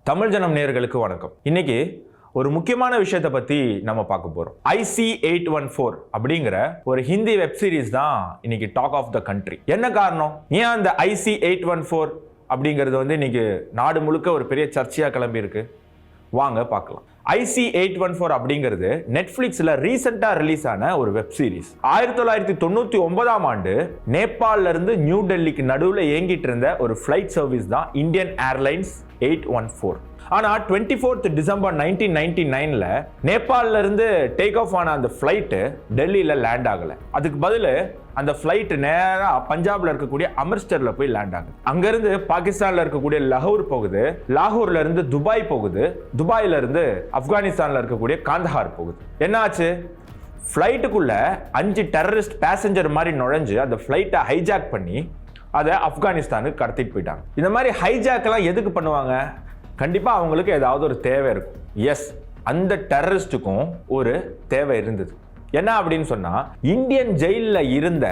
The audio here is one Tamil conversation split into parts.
தமிழ் ஜனம் நேயர்களுக்கு வணக்கம். இன்னைக்கு ஒரு முக்கியமான விஷயத்தை பத்தி நம்ம பார்க்க போறோம். IC-814 அப்படிங்கிற ஒரு ஹிந்தி வெப் சீரிஸ் தான் இன்னைக்கு டாக் ஆஃப் த கண்ட்ரி. என்ன காரணம்? ஏன் அந்த IC-814 அப்படிங்கிறது இன்னைக்கு நாடு முழுக்க ஒரு பெரிய சர்ச்சையா கிளம்பி இருக்கு? வாங்க பார்க்கலாம். IC-814 அப்படிங்கிறது நெட்ஃபிளிக்ஸ்ல ரீசெண்டா ரிலீஸ் ஆன ஒரு வெப் சீரிஸ். 1999ஆம் ஆண்டு நேபாள்ல இருந்து நியூ டெல்லிக்கு நடுவுல இயங்கிட்டு இருந்த ஒரு ஃபிளைட் சர்வீஸ் தான் இந்தியன் ஏர்லைன்ஸ் 814. ஆனா 24th December 1999ல நேபாள்ல இருந்து டேக் ஆஃப் ஆன அந்த ஃபிளைட் டெல்லியில லேண்ட் ஆகல. அதுக்கு பதில் அந்த ஃபிளைட் நேரா பஞ்சாப்ல இருக்கக்கூடிய அமிர்தசர்ல போய் லேண்ட் ஆகுது. அங்க இருந்து பாகிஸ்தான்ல இருக்கக்கூடிய லாகூர் போகுது, லாகூர்ல இருந்து துபாய் போகுது, துபாயில இருந்து ஆப்கானிஸ்தான்ல இருக்கக்கூடிய காந்தஹார் போகுது. என்னாச்சு? ஃபிளைட்டுக்குள்ள 5 டெரரிஸ்ட் பேசஞ்சர் மாதிரி நுழைஞ்சு அந்த ஃபிளைட்டை ஹைஜாக் பண்ணி அதை ஆப்கானிஸ்தானுக்கு கடத்திட்டு போயிட்டாங்க. இந்த மாதிரி ஹைஜாக் எல்லாம் எதுக்கு பண்ணுவாங்க? கண்டிப்பா அவங்களுக்கு ஏதாவது ஒரு தேவை இருக்கும். எஸ், அந்த டெரரிஸ்டுக்கும் ஒரு தேவை இருந்தது. என்ன அப்படின்னு சொன்னா, இந்தியன் ஜெயில இருந்த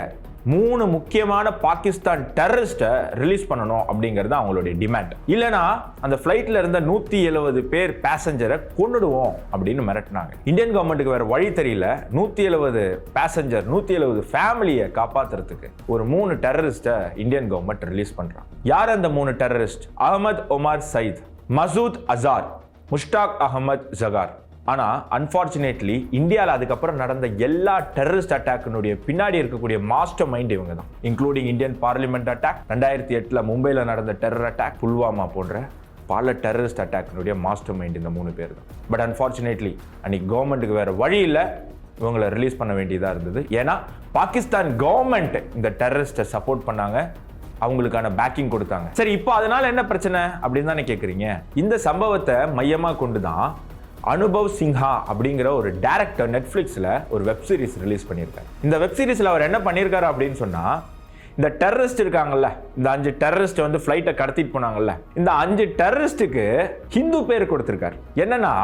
3 முக்கியமான பாகிஸ்தான் டெரரிஸ்ட ரிலீஸ் பண்ணணும் அப்படிங்கிறது அவங்களுடைய டிமாண்ட். இல்லனா அந்த ஃபிளைட்ல இருந்த 170 பேர் பேசஞ்சரை கொன்னுடுவோம் அப்படின்னு மிரட்டினாங்க. இந்தியன் கவர்மெண்ட்டுக்கு வேற வழி தெரியல. 170 பேசஞ்சர், 170 ஃபேமிலியை காப்பாத்துறதுக்கு ஒரு 3 டெரரிஸ்ட இந்தியன் கவர்மெண்ட் ரிலீஸ் பண்றாங்க. யார் அந்த 3 டெரரிஸ்ட்? அகமது ஒமார் சயித், மசூத் அசார், முஷ்டாக் அகமது ஜகார். ஆனா அன்பார்ச்சுனேட்லி இந்தியாவில் அதுக்கப்புறம் நடந்த எல்லா டெரரிஸ்ட் அட்டாக்கினுடைய பின்னாடி இருக்கக்கூடிய மாஸ்டர் மைண்ட் இவங்க தான். இன்க்ளூடிங் இந்தியன் பார்லிமெண்ட் அட்டாக், 2008 மும்பையில் நடந்த டெரர் அட்டாக், புல்வாமா போன்ற பல டெரரிஸ்ட் அட்டாக்கினுடைய மாஸ்டர் மைண்ட் இந்த 3 பேர் தான். பட் அன்பார்ச்சுனேட்லி அன்னைக்கு கவர்மெண்ட்டுக்கு வேற வழி இல்லை, இவங்களை ரிலீஸ் பண்ண வேண்டியதாக இருந்தது. ஏன்னா பாகிஸ்தான் கவர்மெண்ட் இந்த டெரரிஸ்ட்டை சப்போர்ட் பண்ணாங்க, அவங்களுக்கான பேக்கிங் கொடுத்தாங்க. சரி, இப்போ அதனால என்ன பிரச்சனை அப்படின்னு தானே கேட்குறீங்க. இந்த சம்பவத்தை மையமாக கொண்டு தான் அனுபவ் சின்ஹா அப்படிங்கிற ஒரு டைரக்டர் நெட்ஃபிளிக்ஸ்ல ஒரு வெப் சீரிஸ் ரிலீஸ் பண்ணியிருக்காரு. இந்த வெப் சீரிஸ்ல அவர் என்ன பண்ணியிருக்காரு அப்படின்னு சொன்னா, இந்த டெரரிஸ்ட் இருக்காங்கல்ல, இந்த 5 டெரரிஸ்ட் ஃபிளைட்டை கடத்திட்டு போனாங்கல்ல, இந்த 5 டெரரிஸ்டுக்கு ஹிந்து பேர் கொடுத்திருக்காரு. என்னன்னா,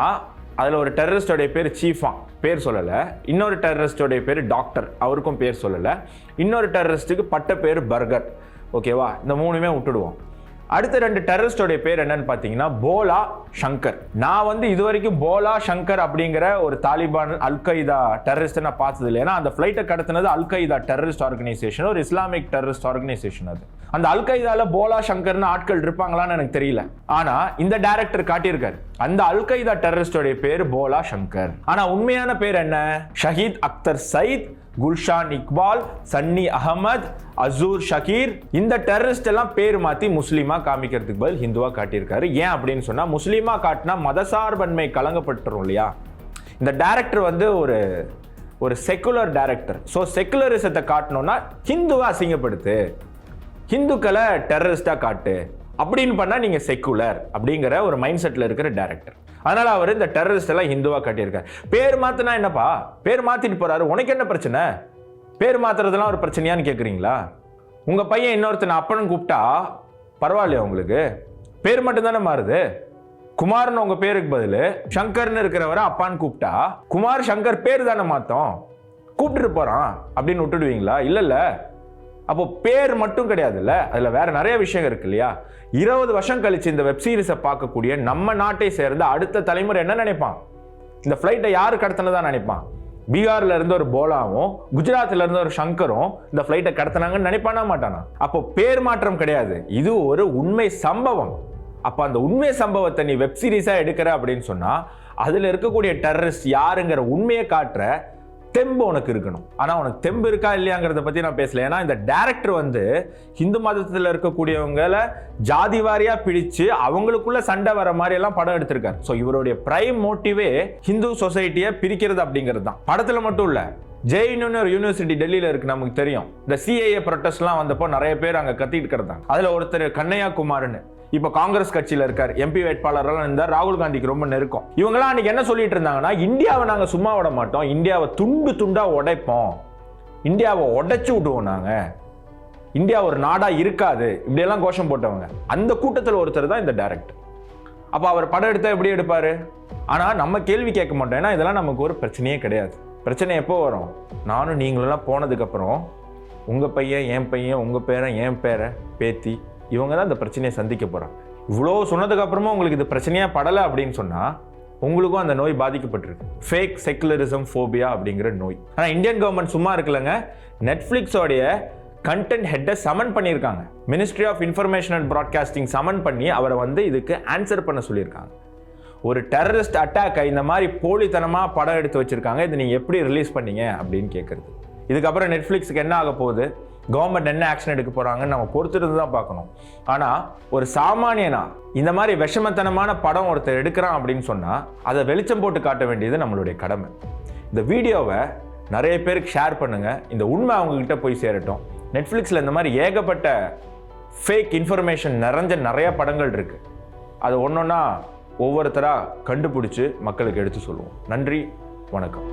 அதுல ஒரு டெரரிஸ்டோடைய பேர் சீஃபா, பேர் சொல்லல. இன்னொரு டெரரிஸ்டோடைய பேர் டாக்டர், அவருக்கும் பேர் சொல்லல. இன்னொரு டெரரிஸ்டுக்கு பட்ட பேர் பர்கர். ஓகேவா? இந்த 3மே விட்டுடுவோம். அடுத்த 2 டெரரிஸ்டோடைய பேர் என்னன்னு பாத்தீங்கன்னா போலா சங்கர். நான் இது வரைக்கும் போலா சங்கர் அப்படிங்கிற ஒரு தாலிபான் அல் கைதா டெரரிஸ்ட் நான் பார்த்தது இல்லை. ஏன்னா அந்த ஃபிளைட்டை கடத்தினது அல் கைதா டெரரிஸ்ட் ஆர்கனைசேஷன், ஒரு இஸ்லாமிக் டெரரிஸ்ட் ஆர்கனைசேஷன். அது அந்த அல் கைதால போலா சங்கர்னு ஆட்கள் இருப்பாங்களான்னு எனக்கு தெரியல. ஆனா இந்த டைரக்டர் காட்டியிருக்காரு, அந்த அல் கைதா டெரரிஸ்டோடைய பேர் போலா சங்கர். ஆனா உண்மையான பேர் என்ன? ஷஹீத் அக்தர் சயித், குல்ஷான் இக்பால், சன்னி அகமது, அசூர் ஷகீர். இந்த டெரரிஸ்ட் எல்லாம் பேர் மாத்தி முஸ்லீமா காமிக்கிறதுக்கு பதில் ஹிந்துவா காட்டியிருக்காரு. ஏன் அப்படின்னு சொன்னா, முஸ்லீமா காட்டினா மதசார்பன்மை கலங்கப்பட்டுரும் இல்லையா. இந்த டைரக்டர் ஒரு செக்குலர் டைரக்டர். ஸோ செக்குலரிசத்தை காட்டணும்னா ஹிந்துவா அசிங்கப்படுத்து, ஹிந்துக்களை டெரரிஸ்டா காட்டு அப்படின்னு பண்ணா நீங்க செக்குலர் அப்படிங்கிற ஒரு மைண்ட் செட்ல இருக்கிற டைரக்டர். அதனால அவர் இந்த டெரரிஸ்ட் எல்லாம் ஹிந்துவா காட்டியிருக்காரு. பேர் மாத்தினா என்னப்பா, பேர் மாத்திட்டு போறாரு, உனக்கு என்ன பிரச்சனை? பேர் மாத்துறதுலாம் ஒரு பிரச்சனையான்னு கேட்குறீங்களா? உங்க பையன் இன்னொருத்தனை அப்பன்னு கூப்பிட்டா பரவாயில்லையா உங்களுக்கு? பேர் மட்டும் தானே மாறுது. குமார்னு உங்க பேருக்கு பதில் சங்கர்னு இருக்கிறவரை அப்பான்னு கூப்பிட்டா குமார் சங்கர் பேர் தானே மாத்தோம், கூப்பிட்டுட்டு போறான் அப்படின்னு விட்டுடுவீங்களா? இல்ல. அப்போ பேர் மட்டும் கிடையாதுல்ல, அதுல வேற நிறைய விஷயம் இருக்கு இல்லையா. 20 வருஷம் கழிச்சு இந்த வெப் சீரிஸை பார்க்கக்கூடிய நம்ம நாட்டை சேர்ந்த அடுத்த தலைமுறை என்ன நினைப்பான்? இந்த ஃபிளைட்டை யாரு கடத்தினதா நினைப்பான்? பீகார்ல இருந்து ஒரு போலாவும் குஜராத்ல இருந்து ஒரு சங்கரும் இந்த ஃபிளைட்டை கடத்தினாங்கன்னு நினைப்பானா மாட்டானா? அப்போ பேர் மாற்றம் கிடையாது, இது ஒரு உண்மை சம்பவம். அப்ப அந்த உண்மை சம்பவத்தை நீ வெப் சீரிஸா எடுக்கிற அப்படின்னு சொன்னா, அதுல இருக்கக்கூடிய டெரரிஸ்ட் யாருங்கிற உண்மையை காட்டுற தெம்பு உனக்கு இருக்கணும். ஆனா உனக்கு தெம்பு இருக்கா இல்லையாங்கிறத பத்தி நான் பேசல. ஏன்னா இந்த டைரக்டர் ஹிந்து மதத்துல இருக்கக்கூடியவங்களை ஜாதி வாரியா பிடிச்சு அவங்களுக்குள்ள சண்டை வர மாதிரி எல்லாம் படம் எடுத்திருக்காரு. ஸோ இவருடைய பிரைம் மோட்டிவே ஹிந்து சொசைட்டியை பிரிக்கிறது அப்படிங்கிறது தான். படத்துல மட்டும் இல்ல, ஜெயின்னு ஒரு யூனிவர்சிட்டி டெல்லியில இருக்கு, நமக்கு தெரியும். இந்த CAA ப்ரொட்டஸ்ட்லாம் வந்தப்போ நிறைய பேர் அங்க கத்திட்டு இருந்தாங்க. அதுல ஒருத்தர் கண்ணையா குமார்னு இப்ப காங்கிரஸ் கட்சியில இருக்காரு, MP வேட்பாளரெல்லாம் இருந்தார், ராகுல் காந்திக்கு ரொம்ப நெருக்கம். இவங்கெல்லாம் அன்னைக்கு என்ன சொல்லிட்டு இருந்தாங்கன்னா, இந்தியாவை நாங்க சும்மா விட மாட்டோம், இந்தியாவை துண்டு துண்டா உடைப்போம், இந்தியாவை உடைச்சு விடுவோம், நாங்க இந்தியா ஒரு நாடா இருக்காது, இப்படி எல்லாம் கோஷம் போட்டவங்க. அந்த கூட்டத்தில் ஒருத்தர் தான் இந்த டைரக்டர். அப்ப அவர் படம் எடுத்தா எப்படி எடுப்பாரு? ஆனா நம்ம கேள்வி கேட்க மாட்டோம். ஏன்னா இதெல்லாம் நமக்கு ஒரு பிரச்சனையே கிடையாது. பிரச்சனை எப்போ வரும்? நானும் நீங்களெல்லாம் போனதுக்கு அப்புறம் உங்க பையன், என் பையன், உங்க பேரன், என் பேரை, பேத்தி, இவங்க தான் இந்த பிரச்சனையை சந்திக்க போறாங்க. இவ்வளோ சொன்னதுக்கு அப்புறமா உங்களுக்கு இது பிரச்சனையா படலை அப்படின்னு சொன்னா உங்களுக்கும் அந்த நோய் பாதிக்கப்பட்டிருக்கு. ஃபேக் செக்குலரிசம் ஃபோபியா அப்படிங்கிற நோய். ஆனால் இந்தியன் கவர்மெண்ட் சும்மா இருக்குல்லங்க, நெட்ஃப்ளிக்ஸோடைய கண்டென்ட் ஹெட்டை சமன் பண்ணியிருக்காங்க. Ministry of information and broadcasting summon பண்ணி அவரை இதுக்கு ஆன்சர் பண்ண சொல்லியிருக்காங்க. ஒரு டெரரிஸ்ட் அட்டாக்கை இந்த மாதிரி போலித்தனமாக படம் எடுத்து வச்சிருக்காங்க, இதை நீங்கள் எப்படி ரிலீஸ் பண்ணீங்க அப்படின்னு கேட்குறது. இதுக்கப்புறம் நெட்ஃப்ளிக்ஸுக்கு என்ன ஆக போகுது, கவர்மெண்ட் என்ன ஆக்ஷன் எடுக்க போகிறாங்கன்னு நம்ம பொறுத்துட்டு தான் பார்க்கணும். ஆனால் ஒரு சாமானியனா இந்த மாதிரி விஷமத்தனமான படம் ஒருத்தர் எடுக்கிறான் அப்படின்னு சொன்னால் அதை வெளிச்சம் போட்டு காட்ட வேண்டியது நம்மளுடைய கடமை. இந்த வீடியோவை நிறைய பேருக்கு ஷேர் பண்ணுங்கள், இந்த உண்மை அவங்கக்கிட்ட போய் சேரட்டும். நெட்ஃப்ளிக்ஸில் இந்த மாதிரி ஏகப்பட்ட ஃபேக் இன்ஃபர்மேஷன் நிறைஞ்ச நிறைய படங்கள் இருக்குது. அது ஒவ்வொன்றா ஒவ்வொருத்தராக கண்டுபிடிச்சி மக்களுக்கு எடுத்து சொல்லுவோம். நன்றி, வணக்கம்.